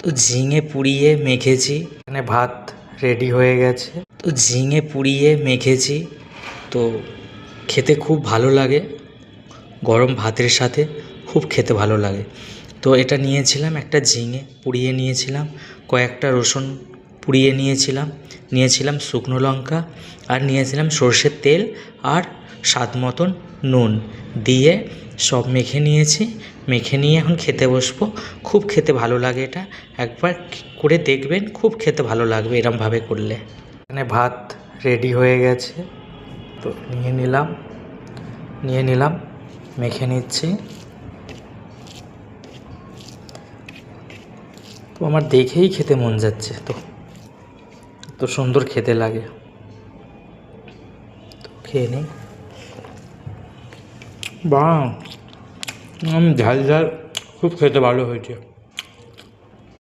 তো ঝিঙে পুড়িয়ে মেখেছি, এখানে ভাত রেডি হয়ে গেছে। তো ঝিঙে পুড়িয়ে মেখেছি, তো খেতে খুব ভালো লাগে, গরম ভাতের সাথে খুব খেতে ভালো লাগে। তো এটা নিয়েছিলাম, একটা ঝিঙে পুড়িয়ে নিয়েছিলাম, কয়েকটা রসুন পুড়িয়ে নিয়েছিলাম শুকনো লঙ্কা, আর নিয়েছিলাম সর্ষের তেল আর স্বাদ মতন নুন দিয়ে সব মেখে নিয়েছি। মেখে নিয়ে এখন খেতে বসবো। খুব খেতে ভালো লাগে এটা, একবার করে দেখবেন, খুব খেতে ভালো লাগবে এরমভাবে করলে। এখানে ভাত রেডি হয়ে গেছে, তো নিয়ে নিলাম, মেখে নিচ্ছি। তো আমার দেখেই খেতে মন যাচ্ছে, তো সুন্দর খেতে লাগে। তো খেয়ে নিই। বাহ, ঝাল ঝাল, খুব খেতে ভালো হয়েছে।